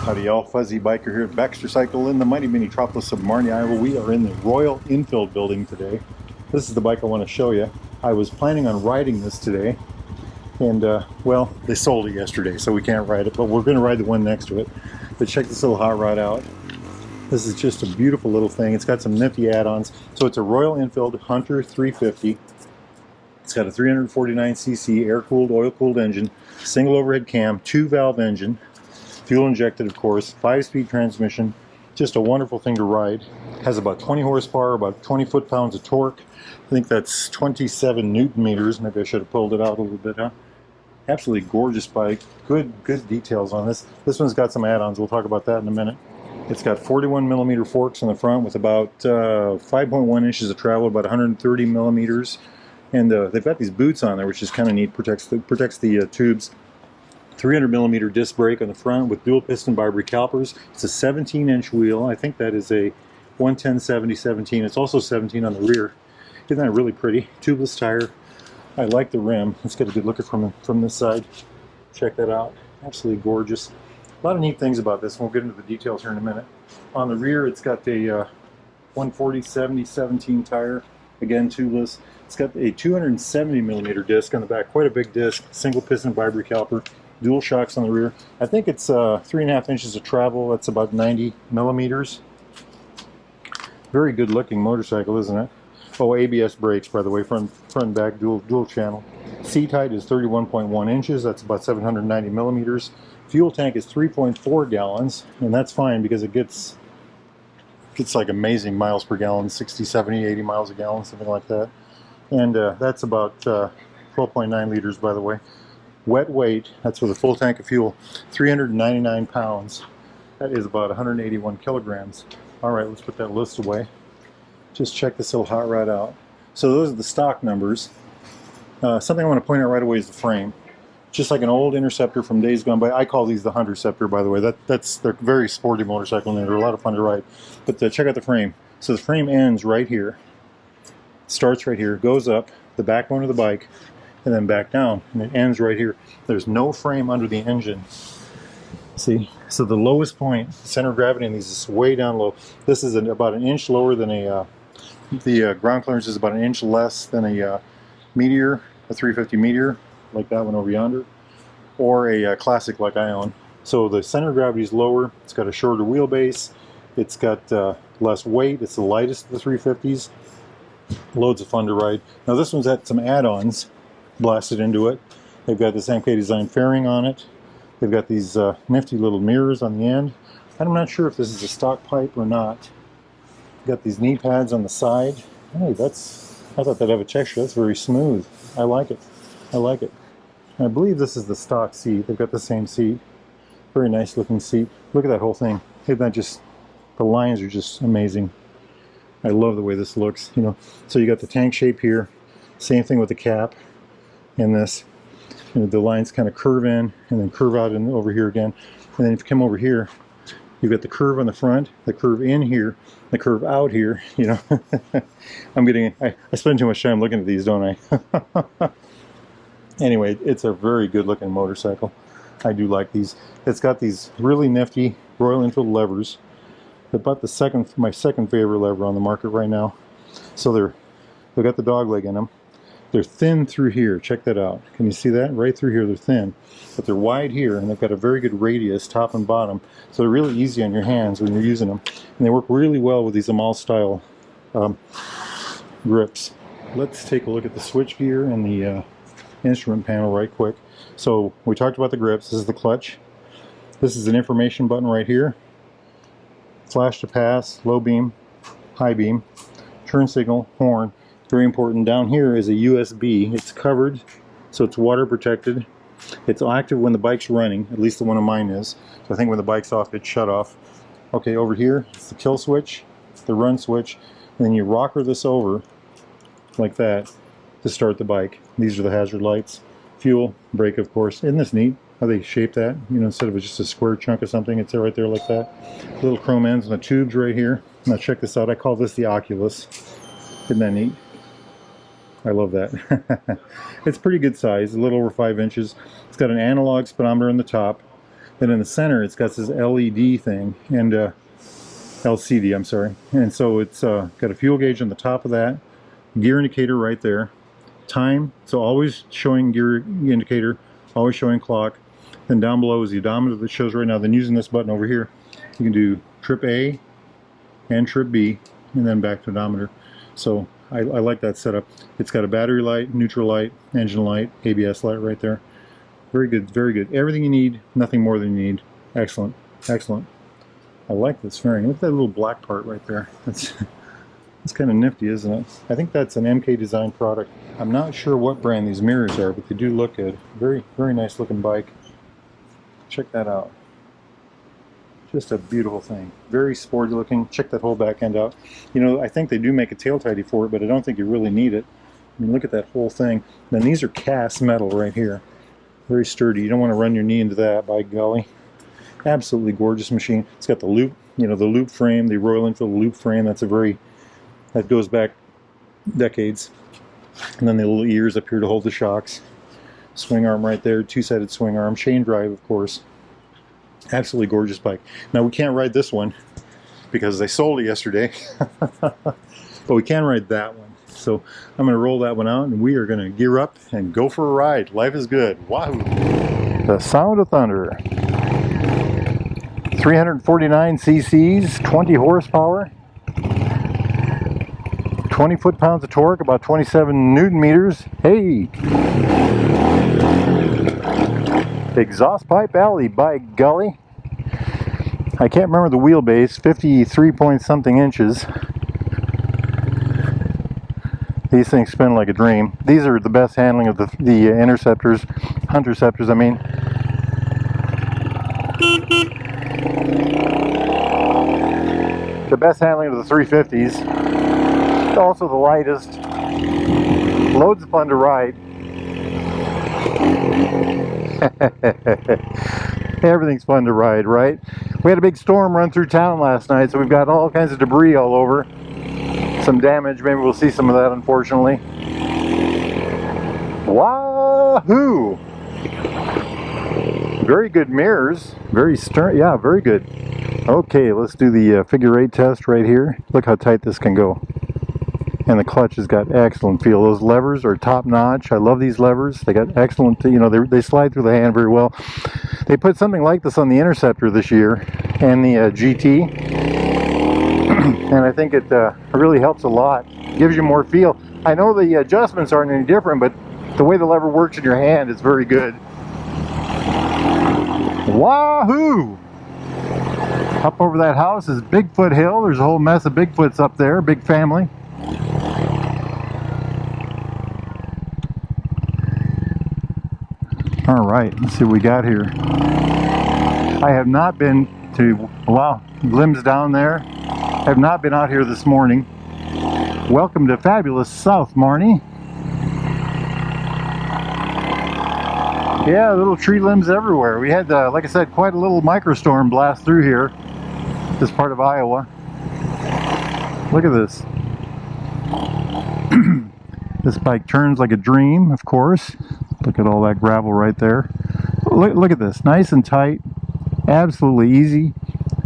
Howdy y'all, Fuzzy Biker here at Baxter Cycle in the mighty metropolis of Marnie, Iowa. We are in the Royal Enfield building today. This is the bike I want to show you. I was planning on riding this today, and well, they sold it yesterday, so we can't ride it, but we're going to ride the one next to it. But check this little hot rod out. This is just a beautiful little thing. It's got some nifty add-ons. So it's a Royal Enfield Hunter 350. It's got a 349cc air-cooled, oil-cooled engine, single overhead cam, 2-valve engine, fuel injected, of course, 5-speed transmission. Just a wonderful thing to ride. Has about 20 horsepower, about 20 foot-pounds of torque. I think that's 27 newton meters. Maybe I should have pulled it out a little bit, huh? Absolutely gorgeous bike. Good details on this. This one's got some add-ons. We'll talk about that in a minute. It's got 41 millimeter forks in the front with about 5.1 inches of travel, about 130 millimeters. And they've got these boots on there, which is kind of neat. Protects the tubes. 300 millimeter disc brake on the front with dual piston bibrake calipers. It's a 17-inch wheel. I think that is a 110/70/17. It's also 17 on the rear. Isn't that really pretty? Tubeless tire. I like the rim. Let's get a good look from this side. Check that out. Absolutely gorgeous. A lot of neat things about this. We'll get into the details here in a minute. On the rear, it's got a 140/70/17 tire. Again, tubeless. It's got a 270 millimeter disc on the back. Quite a big disc. Single piston bibrake caliper. Dual shocks on the rear. I think it's 3.5 inches of travel. That's about 90 millimeters. Very good looking motorcycle, isn't it? Oh, ABS brakes, by the way, front and back, dual channel. Seat height is 31.1 inches. That's about 790 millimeters. Fuel tank is 3.4 gallons, and that's fine because it gets like amazing miles per gallon, 60, 70, 80 miles a gallon, something like that. And that's about 12.9 liters, by the way. Wet weight, that's with a full tank of fuel, 399 pounds. That is about 181 kilograms. All right, let's put that list away. Just check this little hot rod out. So those are the stock numbers. Something I want to point out right away is the frame. Just like an old Interceptor from days gone by. I call these the Hunter-Ceptor, by the way. They're very sporty motorcycle and they're a lot of fun to ride. But check out the frame. So the frame ends right here. Starts right here, goes up the backbone of the bike, and then back down, and it ends right here. There's no frame under the engine. See? So the lowest point, the center of gravity in these is way down low. This is about an inch lower than the ground clearance is about an inch less than a Meteor, a 350 Meteor, like that one over yonder, or a classic like I own. So the center of gravity is lower. It's got a shorter wheelbase. It's got less weight. It's the lightest of the 350s. Loads of fun to ride. Now this one's got some add-ons blasted into it. They've got this MK design fairing on it. They've got these nifty little mirrors on the end. I'm not sure if this is a stock pipe or not. Got these knee pads on the side. Hey, I thought that'd have a texture. That's very smooth. I like it. I like it. I believe this is the stock seat. They've got the same seat. Very nice looking seat. Look at that whole thing. Isn't that just, the lines are just amazing. I love the way this looks, you know. So you got the tank shape here. Same thing with the cap and this. You know, the lines kind of curve in and then curve out and over here again. And then if you come over here, you've got the curve on the front, the curve in here, the curve out here, you know. I spend too much time looking at these, don't I? Anyway, it's a very good looking motorcycle. I do like these. It's got these really nifty Royal Enfield levers. They're about my second favorite lever on the market right now. So they've got the dog leg in them. They're thin through here. Check that out. Can you see that? Right through here they're thin. But they're wide here, and they've got a very good radius, top and bottom. So they're really easy on your hands when you're using them. And they work really well with these Amal style grips. Let's take a look at the switch gear and the instrument panel right quick. So we talked about the grips. This is the clutch. This is an information button right here. Flash to pass, low beam, high beam, turn signal, horn. Very important. Down here is a USB. It's covered, so it's water protected. It's active when the bike's running, at least the one of mine is. So I think when the bike's off, it's shut off. Okay, over here, it's the kill switch, the run switch, and then you rocker this over like that to start the bike. These are the hazard lights. Fuel, brake, of course. Isn't this neat how they shape that? You know, instead of just a square chunk of something, it's right there like that. Little chrome ends on the tubes right here. Now check this out. I call this the Oculus. Isn't that neat? I love that. It's pretty good size, a little over 5 inches. It's got an analog speedometer on the top. Then in the center, it's got this LED thing, and LCD, I'm sorry. And so it's got a fuel gauge on the top of that, gear indicator right there, time, so always showing gear indicator, always showing clock. Then down below is the odometer that shows right now. Then using this button over here, you can do trip A and trip B, and then back to odometer. So I like that setup. It's got a battery light, neutral light, engine light, ABS light right there. Very good, very good. Everything you need, nothing more than you need. Excellent, excellent. I like this fairing. Look at that little black part right there. That's kind of nifty, isn't it? I think that's an MK Design product. I'm not sure what brand these mirrors are, but they do look good. Very, very nice looking bike. Check that out. Just a beautiful thing. Very sporty looking. Check that whole back end out. You know, I think they do make a tail tidy for it, but I don't think you really need it. I mean, look at that whole thing. Then these are cast metal right here. Very sturdy. You don't want to run your knee into that, by golly. Absolutely gorgeous machine. It's got the loop, you know, the loop frame, the Royal Enfield loop frame. That goes back decades. And then the little ears up here to hold the shocks. Swing arm right there, two-sided swing arm, chain drive, of course. Absolutely gorgeous bike. Now we can't ride this one because they sold it yesterday, but we can ride that one. So I'm going to roll that one out, and we are going to gear up and go for a ride. Life is good. Wahoo! The sound of thunder. 349 cc's, 20 horsepower, 20 foot-pounds of torque, about 27 newton meters. Hey! Exhaust pipe alley, by golly. I can't remember the wheelbase, 53 point something inches. These things spin like a dream. These are the best handling of the Interceptors, Hunterceptors, I mean. The best handling of the 350s. Also the lightest. Loads of fun to ride. Everything's fun to ride, right? We had a big storm run through town last night, so we've got all kinds of debris all over. Some damage, maybe we'll see some of that, unfortunately. Wahoo! Very good mirrors, very stern, yeah, very good. Okay, let's do the figure 8 test right here. Look how tight this can go. And the clutch has got excellent feel. Those levers are top notch. I love these levers. They got excellent, you know, they slide through the hand very well. They put something like this on the Interceptor this year and the GT. And I think it really helps a lot. Gives you more feel. I know the adjustments aren't any different, but the way the lever works in your hand is very good. Wahoo! Up over that house is Bigfoot Hill. There's a whole mess of Bigfoots up there, big family. All right, let's see what we got here. I have not been to, wow, limbs down there. I have not been out here this morning. Welcome to fabulous South Marnie. Yeah, little tree limbs everywhere. We had, like I said, quite a little microstorm blast through here, this part of Iowa. Look at this. This bike turns like a dream, of course. Look at all that gravel right there. Look at this, nice and tight, absolutely easy.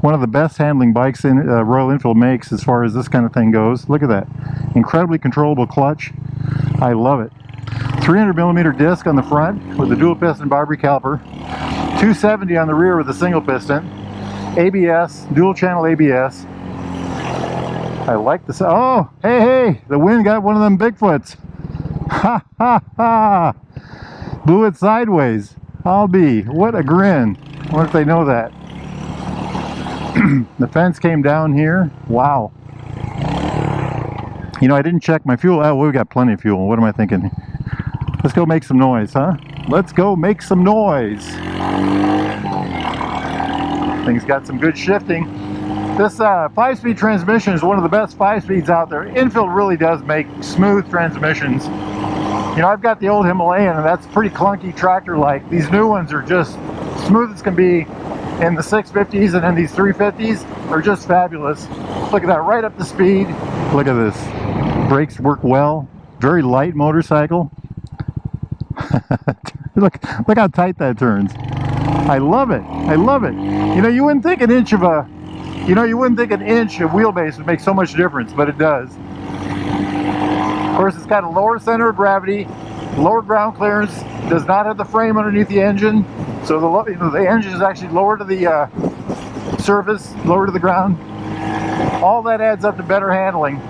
One of the best handling bikes in Royal Enfield makes as far as this kind of thing goes. Look at that, incredibly controllable clutch. I love it. 300mm disc on the front with a dual piston Barbary caliper. 270 on the rear with a single piston. ABS, dual channel ABS. I like this. Oh, hey, the wind got one of them Bigfoots. Ha ha ha! Blew it sideways. I'll be. What a grin. I wonder if they know that. The fence came down here. Wow. You know, I didn't check my fuel. Oh, we've got plenty of fuel. What am I thinking? Let's go make some noise, huh? Let's go make some noise. Things got some good shifting. This 5-speed transmission is one of the best 5-speeds out there. Enfield really does make smooth transmissions. You know, I've got the old Himalayan, and that's pretty clunky tractor-like. These new ones are just smooth as can be. And the 650s and then these 350s are just fabulous. Look at that, right up the speed. Look at this. Brakes work well. Very light motorcycle. Look how tight that turns. I love it. I love it. You know, you wouldn't think an inch of wheelbase would make so much difference, but it does. Of course, it's got a lower center of gravity, lower ground clearance, does not have the frame underneath the engine, so the engine is actually lower to the surface, lower to the ground. All that adds up to better handling.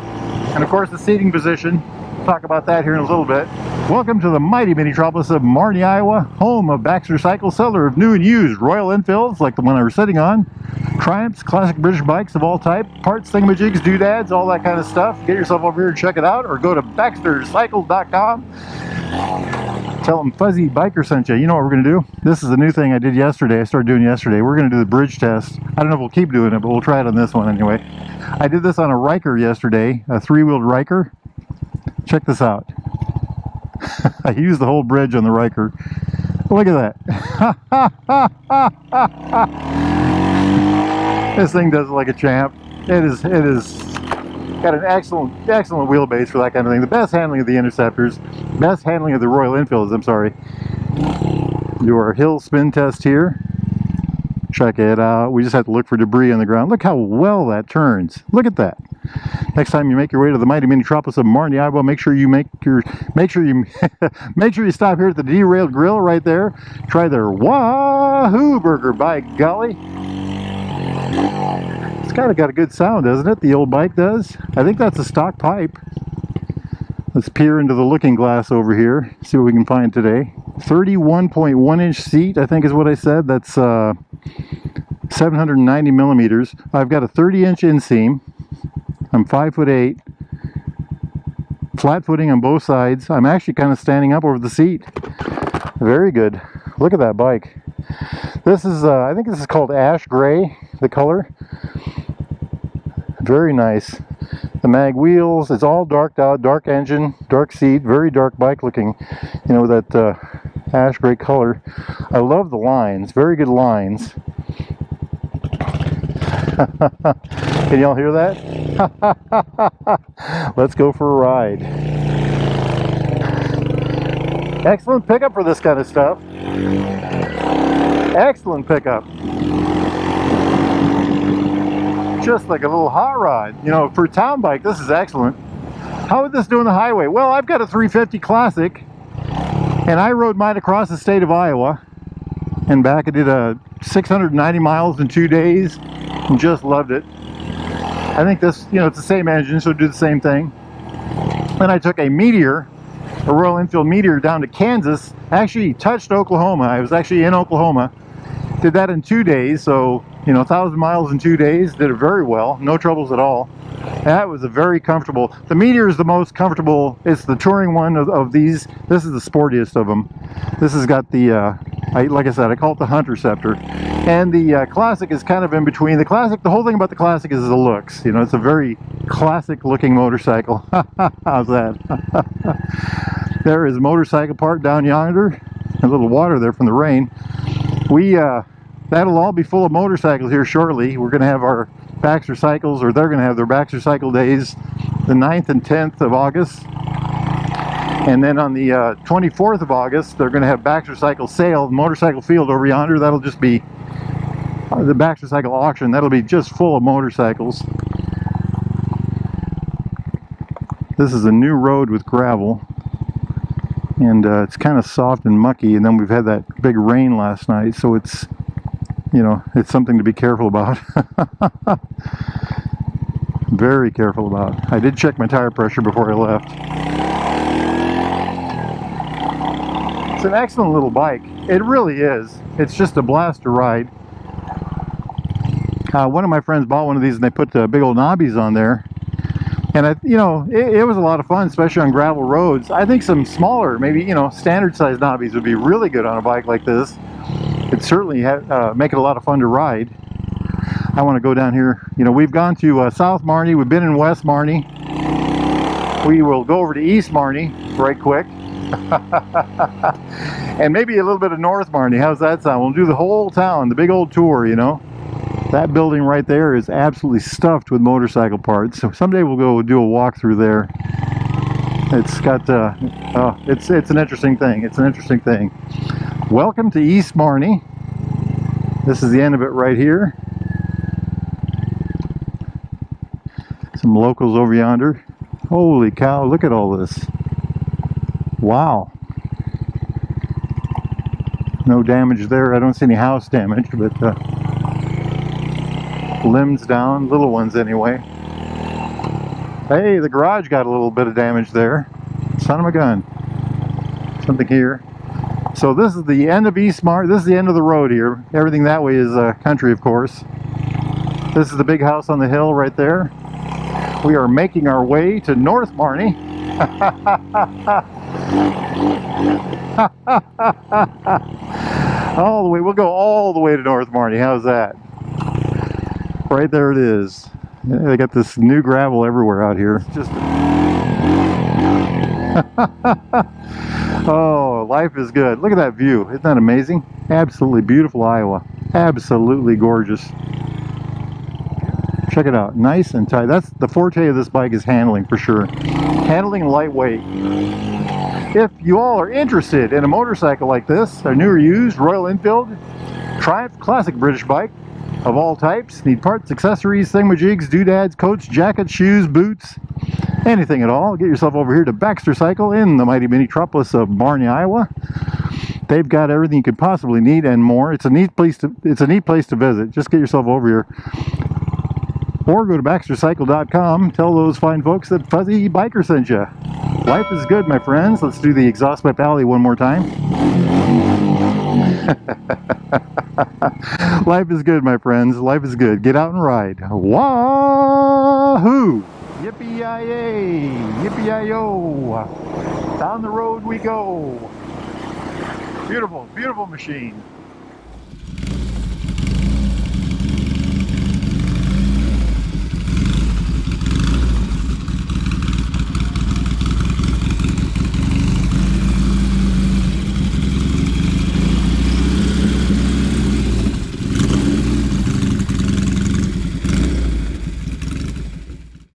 And of course, the seating position. We'll talk about that here in a little bit. Welcome to the mighty metropolis of Marne, Iowa, home of Baxter Cycle, seller of new and used Royal Enfields like the one I was sitting on, Triumphs, classic British bikes of all type, parts, thingamajigs, doodads, all that kind of stuff. Get yourself over here and check it out, or go to baxtercycle.com. Tell them Fuzzy Biker sent you. You know what we're going to do? This is a new thing I did yesterday. I started doing yesterday. We're going to do the bridge test. I don't know if we'll keep doing it, but we'll try it on this one anyway. I did this on a Riker yesterday, a three-wheeled Riker. Check this out. I used the whole bridge on the Riker. Look at that. This thing does it like a champ. It is got an excellent wheelbase for that kind of thing. The best handling of the Interceptors, best handling of the Royal Enfields, I'm sorry. Do our hill spin test here. Check it out. We just have to look for debris on the ground. Look how well that turns. Look at that. Next time you make your way to the mighty metropolis of Marne, Iowa, make sure you stop here at the Derailed Grill right there. Try their Wahoo burger, by golly. It's kind of got a good sound, doesn't it? The old bike does. I think that's a stock pipe. Let's peer into the looking glass over here, see what we can find today. 31.1 inch seat, I think is what I said. That's 790 millimeters. I've got a 30 inch inseam. I'm 5'8". Flat footing on both sides. I'm actually kind of standing up over the seat. Very good. Look at that bike. This is, I think this is called ash gray, the color. Very nice. The mag wheels, it's all darked out, dark engine, dark seat, very dark bike looking, you know, that ash gray color. I love the lines, very good lines. Can y'all hear that? Let's go for a ride. Excellent pickup for this kind of stuff. Excellent pickup. Just like a little hot rod. You know, for a town bike, this is excellent. How would this do on the highway? Well, I've got a 350 Classic, and I rode mine across the state of Iowa and back. I did 690 miles in 2 days and just loved it. I think this, you know, it's the same engine, so do the same thing. Then I took a Meteor, a Royal Enfield Meteor, down to Kansas. Actually touched Oklahoma. I was actually in Oklahoma. Did that in 2 days, so, you know, 1,000 miles in 2 days. Did it very well, no troubles at all. That was a very comfortable. The Meteor is the most comfortable. It's the touring one of these. This is the sportiest of them. This has got the, like I said, I call it the Hunter-Ceptor. And the Classic is kind of in between. The Classic, the whole thing about the Classic is the looks. You know, it's a very classic looking motorcycle. How's that? There is a motorcycle parked down yonder. A little water there from the rain. That'll all be full of motorcycles here shortly. We're going to have our Baxter Cycles, or they're going to have their Baxter Cycle days the 9th and 10th of August. And then on the 24th of August, they're going to have Baxter Cycle sale, motorcycle field over yonder. That'll just be the Baxter Cycle auction. That'll be just full of motorcycles. This is a new road with gravel. And it's kind of soft and mucky, and then we've had that big rain last night, so it's, you know, it's something to be careful about. Very careful about. I did check my tire pressure before I left. It's an excellent little bike. It really is. It's just a blast to ride. One of my friends bought one of these, and they put big old knobbies on there. And you know, it was a lot of fun, especially on gravel roads. I think some smaller, maybe, you know, standard size knobbies would be really good on a bike like this. It'd certainly make it a lot of fun to ride. I want to go down here. You know, we've gone to South Marne. We've been in West Marne. We will go over to East Marne right quick. And maybe a little bit of North Marne. How's that sound? We'll do the whole town, the big old tour, you know. That building right there is absolutely stuffed with motorcycle parts. So someday we'll go do a walk through there. It's got, it's an interesting thing. It's an interesting thing. Welcome to East Marne. This is the end of it right here. Some locals over yonder. Holy cow, look at all this. Wow. No damage there. I don't see any house damage, but limbs down, little ones anyway. Hey, the garage got a little bit of damage there. Son of a gun. Something here. So this is the end of East Mar. This is the end of the road here. Everything that way is country, of course. This is the big house on the hill right there. We are making our way to North Marnie. All the way. We'll go all the way to North Marnie. How's that? Right there it is. Yeah, they got this new gravel everywhere out here. Just oh, life is good. Look at that view. Isn't that amazing? Absolutely beautiful Iowa. Absolutely gorgeous. Check it out. Nice and tight. That's the forte of this bike, is handling for sure. Handling and lightweight. If you all are interested in a motorcycle like this, a new or used Royal Enfield Triumph classic British bike of all types, need parts, accessories, thingamajigs, doodads, coats, jackets, shoes, boots, anything at all, get yourself over here to Baxter Cycle in the mighty metropolis of Marnie, Iowa. They've got everything you could possibly need and more. It's a neat place to visit. Just get yourself over here. Or go to baxtercycle.com. Tell those fine folks that Fuzzy Biker sent you. Life is good, my friends. Let's do the exhaust pipe alley one more time. Life is good, my friends. Life is good. Get out and ride. Wahoo! Yippee-yi-yay! Yippee-yi-yo! Down the road we go. Beautiful, beautiful machine.